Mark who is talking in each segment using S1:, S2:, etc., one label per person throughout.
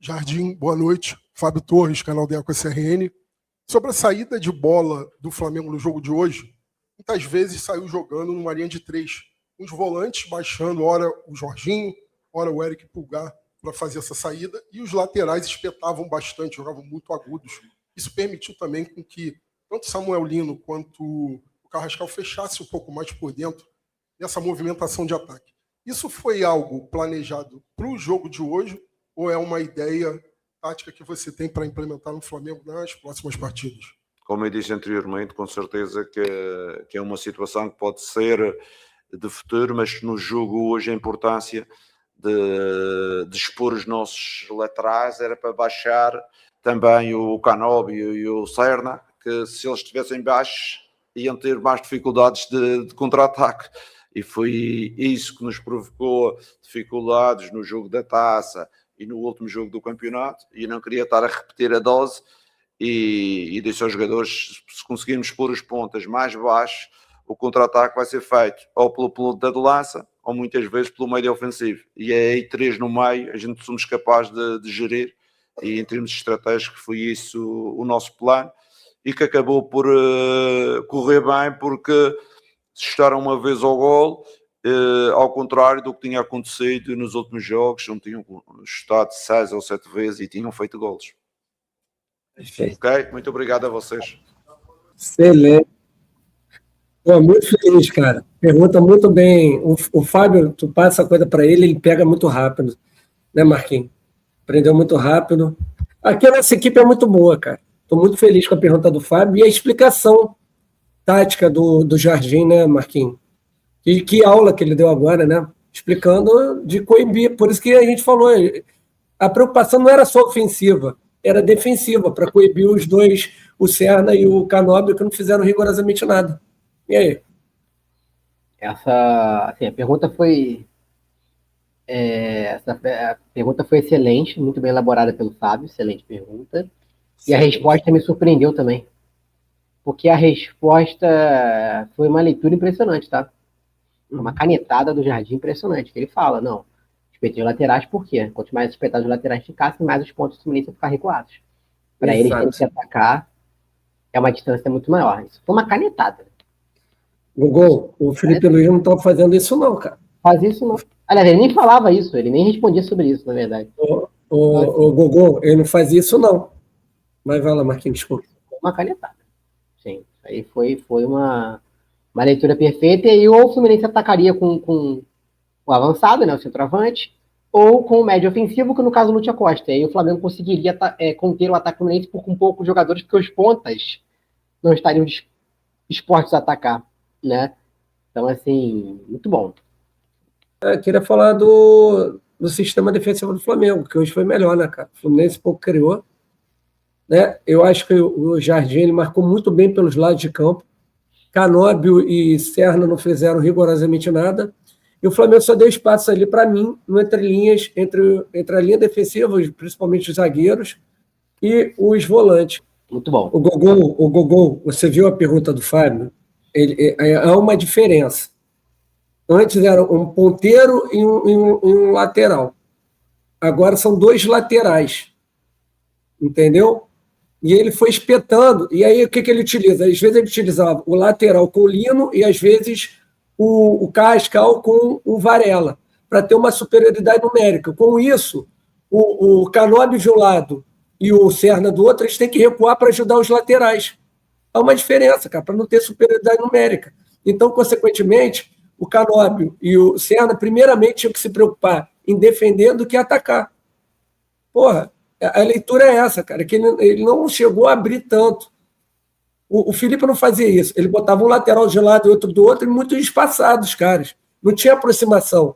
S1: Jardim, boa noite. Fábio Torres, canal da EcoSRN. Sobre a saída de bola do Flamengo no jogo de hoje, muitas vezes saiu jogando numa linha de 3. Os volantes baixando, ora o Jorginho, ora o Eric Pulgar, para fazer essa saída, e os laterais espetavam bastante, jogavam muito agudos. Isso permitiu também com que tanto Samuel Lino quanto o Carrascal fechasse um pouco mais por dentro nessa movimentação de ataque. Isso foi algo planejado para o jogo de hoje, ou é uma ideia tática que você tem para implementar no Flamengo nas próximas partidas?
S2: Como eu disse anteriormente, com certeza que é uma situação que pode ser de futuro, mas no jogo hoje a importância de expor os nossos laterais era para baixar também o Canóbio e o Serna, que se eles estivessem baixos iam ter mais dificuldades de contra-ataque. E foi isso que nos provocou dificuldades no jogo da Taça e no último jogo do campeonato, e não queria estar a repetir a dose, e disse aos jogadores, se conseguirmos pôr os pontas mais baixos, o contra-ataque vai ser feito ou pelo ponta de lança, ou muitas vezes pelo meio ofensivo, e é aí 3 no meio, a gente somos capazes de gerir, e em termos estratégicos foi isso o nosso plano, e que acabou por correr bem, porque chegaram uma vez ao gol, ao contrário do que tinha acontecido nos últimos jogos, onde tinham chutado 6 ou 7 vezes e tinham feito golos.
S3: Perfeito.
S2: Ok? Muito obrigado a vocês.
S3: Excelente. Pô, muito feliz, cara. Pergunta muito bem. O Fábio, tu passa a coisa para ele, ele pega muito rápido. Né, Marquinhos? Aprendeu muito rápido. Aqui a nossa equipe é muito boa, cara. Estou muito feliz com a pergunta do Fábio e a explicação tática do Jardim, né, Marquinhos? Que aula que ele deu agora, né? Explicando de coibir. Por isso que a gente falou, a preocupação não era só ofensiva, era defensiva, para coibir os dois, o Serna e o Canóbio, que não fizeram rigorosamente nada. E aí?
S4: A pergunta foi excelente, muito bem elaborada pelo Fábio, excelente pergunta. E a resposta me surpreendeu também. Porque a resposta foi uma leitura impressionante, tá? Uma canetada do Jardim impressionante. Que ele fala, não, espetei os laterais por quê? Quanto mais espetados os laterais ficassem, mais os pontos do Fluminense vão ficar recuados. Para eles terem que atacar, é uma distância muito maior. Isso foi uma canetada.
S3: Gogol, o Felipe Luiz não estava fazendo isso não, cara.
S4: Faz isso não. Aliás, ele nem falava isso, ele nem respondia sobre isso, na verdade.
S3: O Gogol, ele não fazia isso não. Mas vai lá, Marquinhos, desculpa.
S4: Uma canetada. Sim, aí foi uma leitura perfeita, e aí ou o Fluminense atacaria com o avançado, né, o centroavante, ou com o médio ofensivo, que no caso o Lúcio Costa. E aí o Flamengo conseguiria conter o ataque Fluminense com poucos jogadores, porque os pontas não estariam dispostos a atacar, né? Então, assim, muito bom.
S3: Eu queria falar do sistema defensivo do Flamengo, que hoje foi melhor, né, cara? O Fluminense pouco criou, né? Eu acho que o Jardim ele marcou muito bem pelos lados de campo. Canóbio e Serna não fizeram rigorosamente nada. E o Flamengo só deu espaço ali para mim, no entre linhas, entre a linha defensiva, principalmente os zagueiros, e os volantes.
S4: Muito bom.
S3: O Gogol, você viu a pergunta do Fábio? Há uma diferença. Antes era um ponteiro e um lateral. Agora são 2 laterais. Entendeu? E ele foi espetando. E aí o que ele utiliza? Às vezes ele utilizava o lateral com o Lino e às vezes o Carrascal com o Varela, para ter uma superioridade numérica. Com isso, o Canóbio de um lado e o Serna do outro, eles têm que recuar para ajudar os laterais. Há uma diferença, cara, para não ter superioridade numérica. Então, consequentemente, o Canóbio e o Serna, primeiramente, tinham que se preocupar em defender do que atacar. Porra, a leitura é essa, cara, que ele não chegou a abrir tanto. O Felipe não fazia isso. Ele botava um lateral de um lado e outro do outro, e muito espaçados, caras. Não tinha aproximação.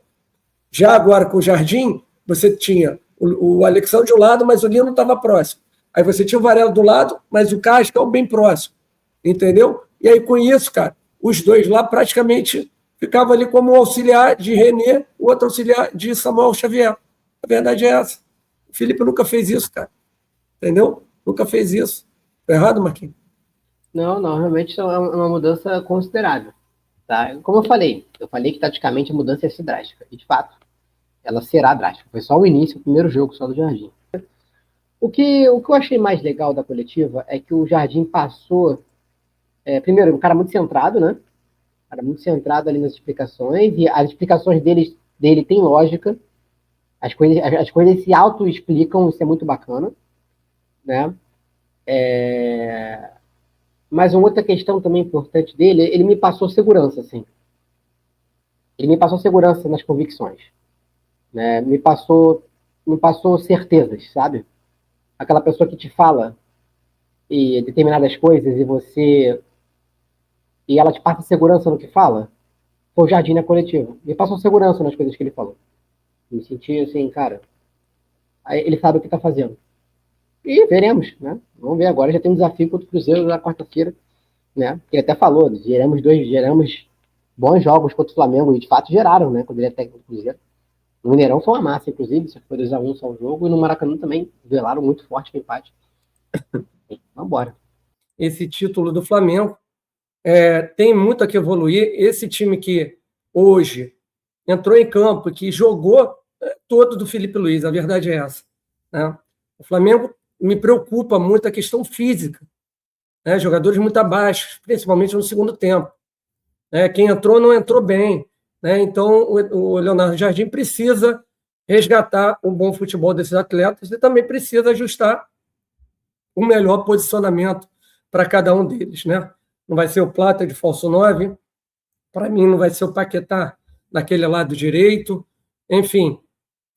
S3: Já agora, com o Jardim, você tinha o Alexandre de um lado, mas o Lino não estava próximo. Aí você tinha o Varela do lado, mas o Cascal bem próximo. Entendeu? E aí, com isso, cara, os dois lá praticamente ficavam ali como um auxiliar de René, o outro auxiliar de Samuel Xavier. A verdade é essa. O Felipe nunca fez isso, cara. Entendeu? Nunca fez isso. Tá errado, Marquinhos?
S4: Não, realmente é uma mudança considerável. Tá? Como eu falei que taticamente a mudança ia ser drástica. E, de fato, ela será drástica. Foi só o início, o primeiro jogo só do Jardim. O que eu achei mais legal da coletiva é que o Jardim passou, primeiro, um cara muito centrado, né? Um cara muito centrado ali nas explicações, e as explicações dele têm lógica, as coisas se auto-explicam, isso é muito bacana, né? Mas uma outra questão também importante dele, ele me passou segurança, assim. Ele me passou segurança nas convicções, né? Me passou certezas, sabe? Aquela pessoa que te fala e determinadas coisas e ela te passa segurança no que fala. Foi o Jardim na coletiva. Me passou segurança nas coisas que ele falou. Me senti assim, cara, aí ele sabe o que tá fazendo. E veremos, né? Vamos ver agora. Já tem um desafio contra o Cruzeiro na quarta-feira, né? Ele até falou, geramos bons jogos contra o Flamengo, e de fato geraram, né? Quando ele é técnico do Cruzeiro. No Mineirão foi uma massa, inclusive, se foi 2-1 só o jogo, e no Maracanã também velaram muito forte o empate. Vamos embora.
S3: Esse título do Flamengo tem muito a que evoluir. Esse time que hoje entrou em campo, que jogou todo do Felipe Luiz, a verdade é essa, né? O Flamengo me preocupa muito a questão física, né? Jogadores muito abaixo, principalmente no segundo tempo, né? Quem entrou não entrou bem, né? Então o Leonardo Jardim precisa resgatar o bom futebol desses atletas e também precisa ajustar o melhor posicionamento para cada um deles, né? Não vai ser o Plata de falso 9, para mim não vai ser o Paquetá naquele lado direito, enfim.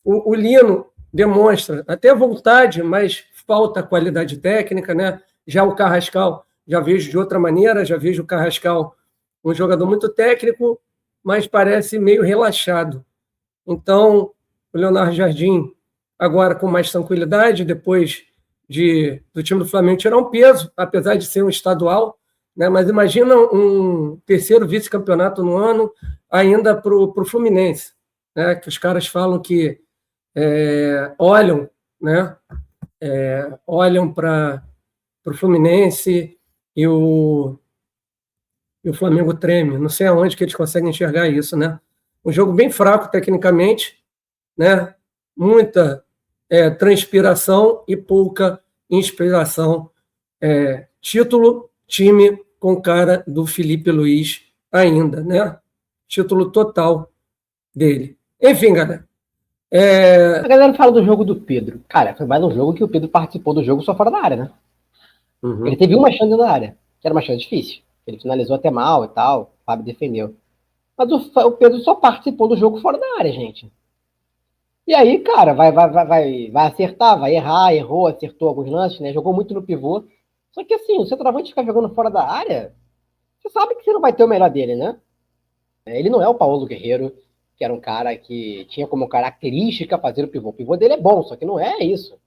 S3: O Lino demonstra até vontade, mas falta qualidade técnica, né? Já o Carrascal, já vejo de outra maneira, já vejo o Carrascal um jogador muito técnico, mas parece meio relaxado. Então, o Leonardo Jardim, agora com mais tranquilidade, depois do time do Flamengo tirar um peso, apesar de ser um estadual, né? Mas imagina um terceiro vice-campeonato no ano ainda para o Fluminense, né? Que os caras falam que olham, né? Olham para o Fluminense e o Flamengo treme. Não sei aonde que eles conseguem enxergar isso, né? Um jogo bem fraco tecnicamente, né? Muita transpiração e pouca inspiração. Título, time com cara do Felipe Luiz ainda, né? Título total dele. Enfim, galera.
S4: A galera fala do jogo do Pedro. Cara, foi mais um jogo que o Pedro participou do jogo só fora da área, né?
S3: Uhum.
S4: Ele teve uma chance na área, que era uma chance difícil. Ele finalizou até mal e tal, o Fábio defendeu. Mas o Pedro só participou do jogo fora da área, gente. E aí, cara, vai acertar, vai errar, errou, acertou alguns lances, né? Jogou muito no pivô. Só que assim, o centroavante ficar jogando fora da área, você sabe que você não vai ter o melhor dele, né? Ele não é o Paulo Guerreiro, que era um cara que tinha como característica fazer o pivô. O pivô dele é bom, só que não é isso.